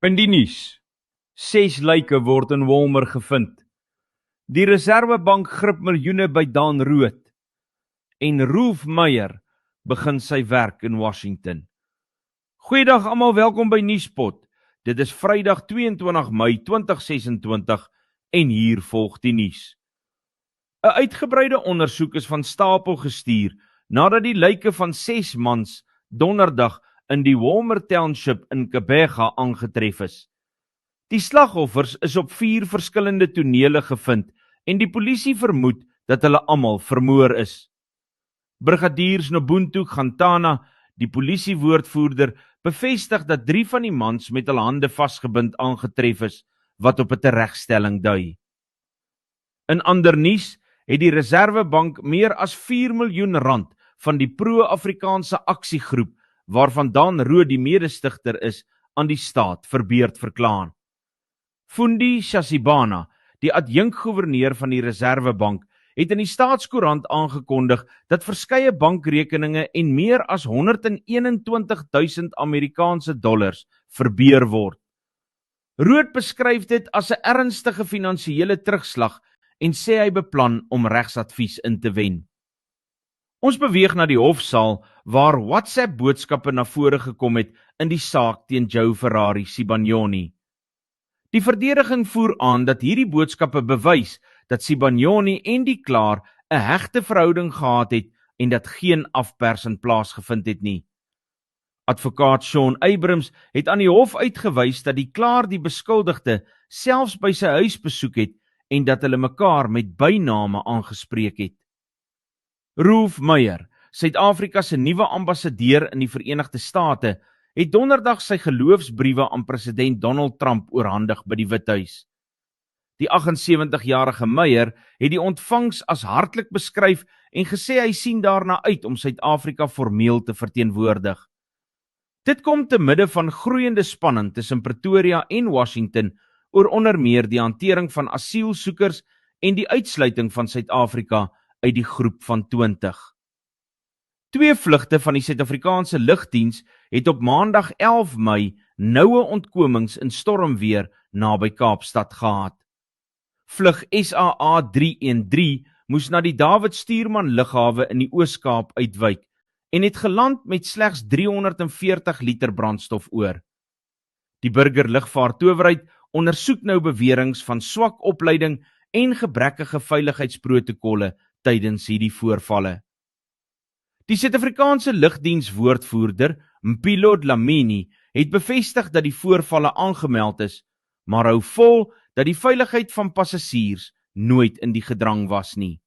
In die nuus, 6 lyke word in Walmer gevind. Die Reserwebank grip miljoene by Dan Rood. En Rolf Meyer begin sy werk in Washington. Goeiedag almal, welkom by Nuuspot. Dit is Vrydag 22 Mei 2026 en hier volg die nuus. 'n Uitgebreide ondersoek is van stapel gestuur nadat die lyke van 6 mans donderdag in die Walmer Township in Kebega aangetref is. Die slagoffers is op 4 verskillende tonele gevind en die polisie vermoed dat hulle almal vermoor is. Brigadiers Nobuntu Gantana, die polisiewoordvoerder, bevestig dat 3 van die mans met hulle hande vasgebind aangetref is, wat op 'n teregstelling dui. In ander nuus het die Reserwebank meer as 4 miljoen rand van die pro-Afrikaanse aksiegroep, waarvan Dan Rood die medestigter is, aan die staat verbeurd verklaar. Fundi Shasibana, die adjunkgouverneur van die Reserwebank, het in die Staatskoerant aangekondig dat verskeie bankrekeninge en meer as 121.000 Amerikaanse dollars verbeur word. Rood beskryf dit as 'n ernstige finansiële terugslag en sê hy beplan om regsadvies in te wen. Ons beweeg na die hofsaal waar WhatsApp boodskappe na vore gekom het in die saak teen Joe Ferrari Sibanyoni. Die verdediging voer aan dat hierdie boodskappe bewys dat Sibanyoni en die klaar 'n hegte verhouding gehad het en dat geen afpersing plaasgevind het nie. Advokaat Sean Abrams het aan die hof uitgewys dat die klaar die beskuldigde selfs by sy huis besoek het en dat hulle mekaar met byname aangespreek het. Rolf Meyer, Suid-Afrika se nuwe ambassadeur in die Verenigde State, het donderdag sy geloofsbriewe aan president Donald Trump oorhandig by die Withuis. Die 78-jarige Meyer het die ontvangs as hartlik beskryf en gesê hy sien daarna uit om Suid-Afrika formeel te verteenwoordig. Dit kom te midde van groeiende spanning tussen Pretoria en Washington oor onder meer die hantering van asielsoekers en die uitsluiting van Suid-Afrika uit die groep van 20. 2 vlugte van die Suid-Afrikaanse lugdiens het op Maandag 11 Mei noue ontkomings in stormweer naby Kaapstad gehad. Vlug SAA 313 moes na die David Stuurman lughawe in die Oos-Kaap uitwyk en het geland met slegs 340 liter brandstof oor. Die burgerlugvaartowerheid ondersoek nou beweringe van swak opleiding en gebrekkige veiligheidsprotokolle tydens hierdie voorvalle. Die Suid-Afrikaanse lugdienswoordvoerder, Mpilo Dlamini, het bevestig dat die voorvalle aangemeld is, maar hou vol dat die veiligheid van passasiers nooit in die gedrang was nie.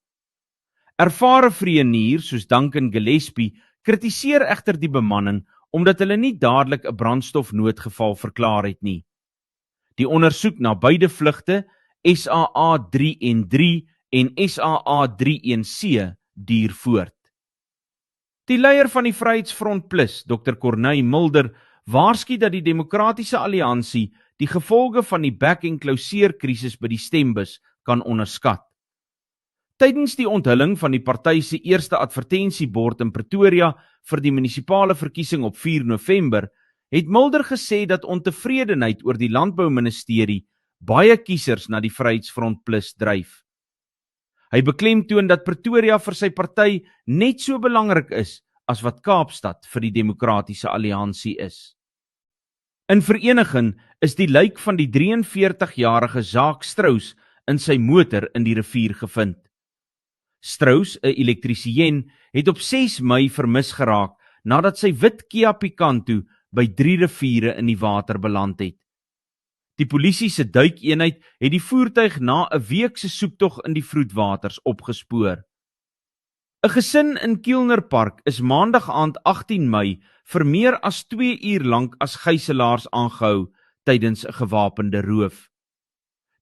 Ervare vredenier soos Duncan Gillespie kritiseer egter die bemanning omdat hulle nie dadelik 'n brandstofnoodgeval verklaar het nie. Die ondersoek na beide vlugte, SAA 313 en SAA 31C, duur voort. Die leier van die Vryheidsfront Plus, Dr. Corneille Mulder, waarsku dat die Demokratiese Alliansie die gevolge van die back-en-closure-krisis by die stembus kan onderskat. Tydens die onthulling van die party se eerste advertensiebord in Pretoria vir die munisipale verkiesing op 4 November, het Mulder gesê dat ontevredenheid oor die landbouministerie baie kiesers na die Vryheidsfront Plus dryf. Hy beklemtoon dat Pretoria vir sy party net so belangrik is as wat Kaapstad vir die Demokratiese Alliansie is. In vereniging is die lijk van die 43-jarige Jacques Strauss in sy motor in die rivier gevind. Strauss, 'n elektriesien, het op 6 Mei vermis geraak nadat sy wit Kia Picanto by 3 riviere in die water beland het. Die polisie se duikeenheid het die voertuig na 'n week se soektog in die vroedwaters opgespoor. 'n Gesin in Kielner Park is Maandag aand 18 Mei vir meer as 2 uur lank as gijslaars aangehou tydens 'n gewapende roof.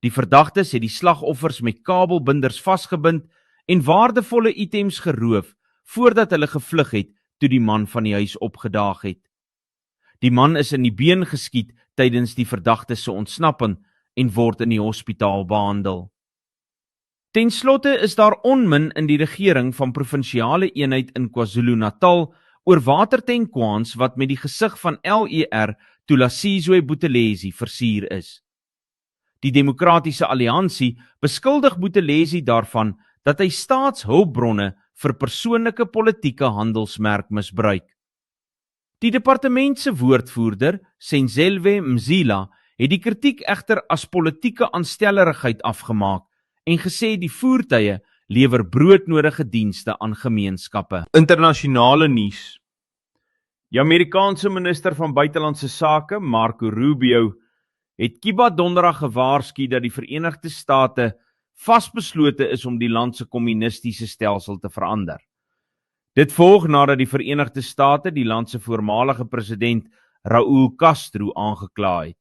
Die verdagtes het die slagoffers met kabelbinders vasgebind en waardevolle items geroof voordat hulle gevlug het toe die man van die huis opgedaag het. Die man is in die been geskiet tydens die verdagte se ontsnapping en word in die hospitaal behandel. Ten slotte is daar onmin in die regering van provinsiale eenheid in KwaZulu-Natal oor watertankwans wat met die gesig van LER Thulasizwe Buthelezi versier is. Die Demokratiese Alliansie beskuldig Buthelezi daarvan dat hy staatshulpbronne vir persoonlike politieke handelsmerk misbruik. Die departement se woordvoerder, Senzelwe Mzila, het die kritiek egter as politieke aanstellerigheid afgemaak en gesê die voertuie lewer broodnodige dienste aan gemeenskappe. Internasionale nuus. Die Amerikaanse minister van Buitelandse Sake, Marco Rubio, het Cuba donderdag gewaarsku dat die Verenigde State vasbeslote is om die land se kommunistiese stelsel te verander. Dit volg nadat die Verenigde State die land se voormalige president Raúl Castro aangekla het.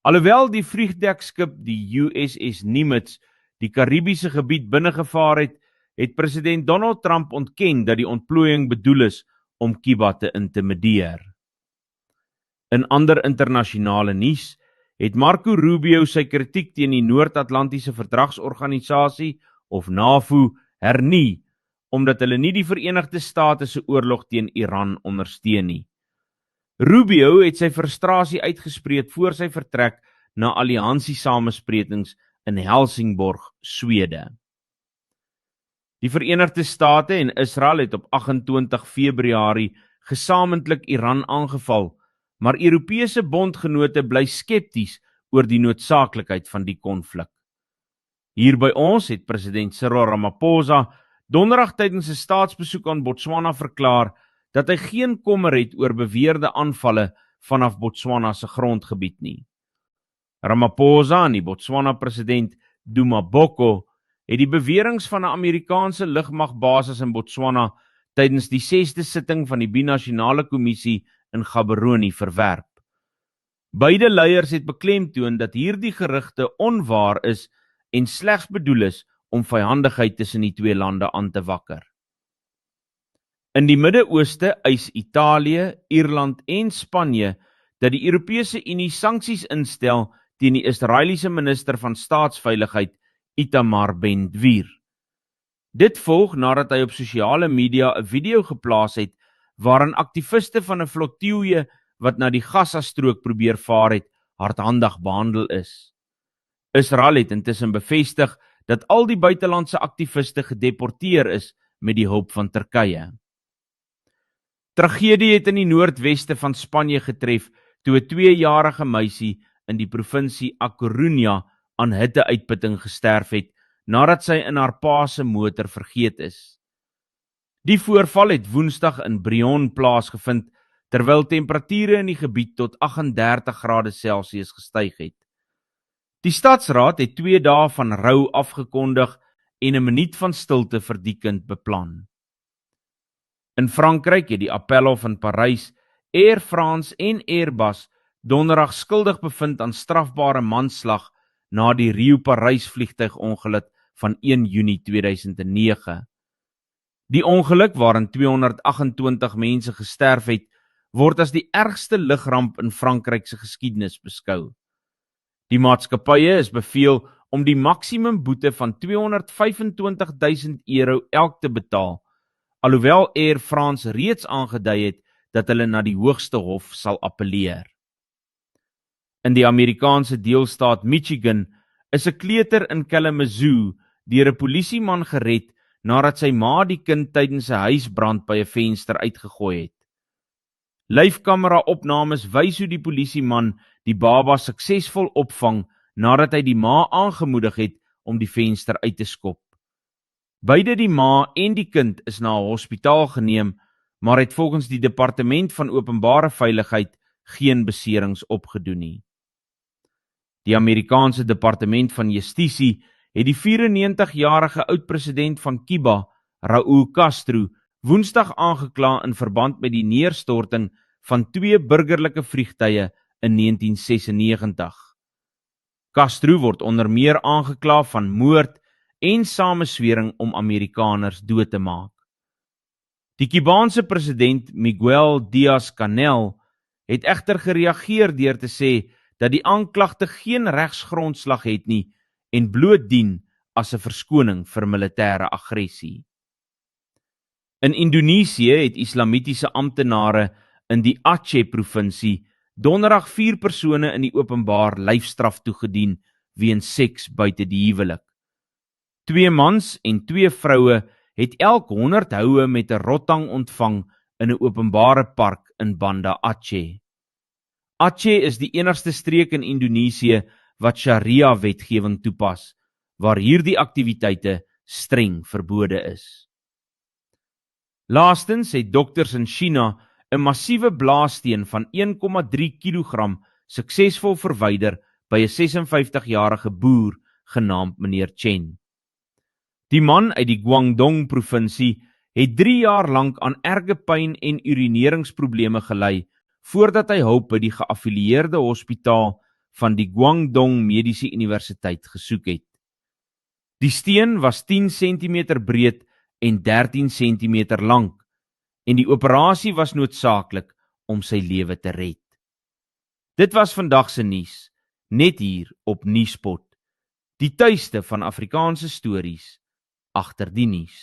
Alhoewel die vliegdekskip die USS Nimitz die Karibiese gebied binnegevaar het, het president Donald Trump ontken dat die ontplooiing bedoel is om Cuba te intimideer. In ander internasionale nuus het Marco Rubio sy kritiek teen die Noord-Atlantiese Verdragsorganisasie of NAVO hernie, omdat hulle nie die Verenigde State se oorlog teen Iran ondersteun nie. Rubio het sy frustrasie uitgespreek voor sy vertrek na alliansie-samesprekings in Helsingborg, Swede. Die Verenigde State en Israel het op 28 Februarie gesamentlik Iran aangeval, maar Europese bondgenote bly skepties oor die noodsaaklikheid van die konflik. Hier by ons het president Cyril Ramaphosa donderdag tydens 'n staatsbesoek aan Botswana verklaar dat hy geen kommer het oor beweerde aanvalle vanaf Botswana se grondgebied nie. Ramaphosa en die Botswana president Duma Boko het die beweringe van 'n Amerikaanse lugmagbasis in Botswana tydens die 6de sitting van die Binasionale Kommissie in Gaborone verwerp. Beide leiers het beklemtoon dat hierdie gerugte onwaar is en slegs bedoel is om vyandigheid tussen die twee lande aan te wakker. In die Midde-Ooste eis Italië, Ierland en Spanje dat die Europese Unie sanksies instel teen die Israeliese minister van Staatsveiligheid Itamar Ben-Gvir. Dit volg nadat hy op sosiale media 'n video geplaas het waarin aktiviste van 'n flotilje wat na die Gaza-strook probeer vaar het, hardhandig behandel is. Israel het intussen bevestig dat al die buitelandse aktiviste gedeporteer is met die hulp van Turkye. Tragedie het in die noordweste van Spanje getref toe 'n 2-jarige meisie in die provinsie A Coruña aan hitteuitputting gesterf het nadat sy in haar pa se motor vergeet is. Die voorval het Woensdag in Brion plaasgevind terwyl temperature in die gebied tot 38 grade Celsius gestyg het. Die stadsraad het 2 dae van rou afgekondig en 'n minuut van stilte vir die kind beplan. In Frankryk het die Appelhof in Parys, Air France en Airbus donderdag skuldig bevind aan strafbare manslag na die Rio-Parys vliegtuigongeluk van 1 Junie 2009. Die ongeluk waarin 228 mense gesterf het, word as die ergste lugramp in Frankryk se geskiedenis beskou. Die maatskappye is beveel om die maksimum boete van €225.000 elk te betaal, alhoewel Air France reeds aangedui het dat hulle na die hoogste hof sal appeleer. In die Amerikaanse deelstaat Michigan is 'n kleuter in Kalamazoo deur 'n polisieman gered nadat sy ma die kind tydens 'n huisbrand by 'n venster uitgegooi het. Lyfkamera-opnames wys hoe die polisieman die baba suksesvol opvang nadat hy die ma aangemoedig het om die venster uit te skop. Beide die ma en die kind is na 'n hospitaal geneem, maar het volgens die Departement van Openbare Veiligheid geen beserings opgedoen nie. Die Amerikaanse Departement van Justisie het die 94-jarige oud-president van Cuba, Raúl Castro, Woensdag aangekla in verband met die neerstorting van 2 burgerlike vliegtuie in 1996. Castro word onder meer aangekla van moord en sameswering om Amerikaners dood te maak. Die Cubaanse president Miguel Díaz-Canel het egter gereageer deur te sê dat die aanklagte geen regsgrondslag het nie en bloot dien as 'n verskoning vir militêre aggressie. In Indonesië het islamitiese amptenare in die Aceh-provinsie Donderdag 4 persone in die openbaar lyfstraf toegedien weens seks buite die huwelik. 2 mans en 2 vroue het elk 100 houe met 'n rottang ontvang in 'n openbare park in Banda Aceh. Aceh is die enigste streek in Indonesië wat Sharia wetgewing toepas, waar hierdie aktiwiteite streng verbode is. Laastens het dokters in China 'n massiewe blaassteen van 1,3 kg suksesvol verwyder by 'n 56-jarige boer genaamd meneer Chen. Die man uit die Guangdong provinsie het 3 jaar lank aan erge pyn en urineringsprobleme gely voordat hy hulp by die geaffilieerde hospitaal van die Guangdong Mediese Universiteit gesoek het. Die steen was 10 cm breed en 13 cm lank en die operasie was noodsaaklik om sy lewe te red. Dit was vandag se nuus, net hier op Nuuspot, die tuiste van Afrikaanse stories agter die nuus.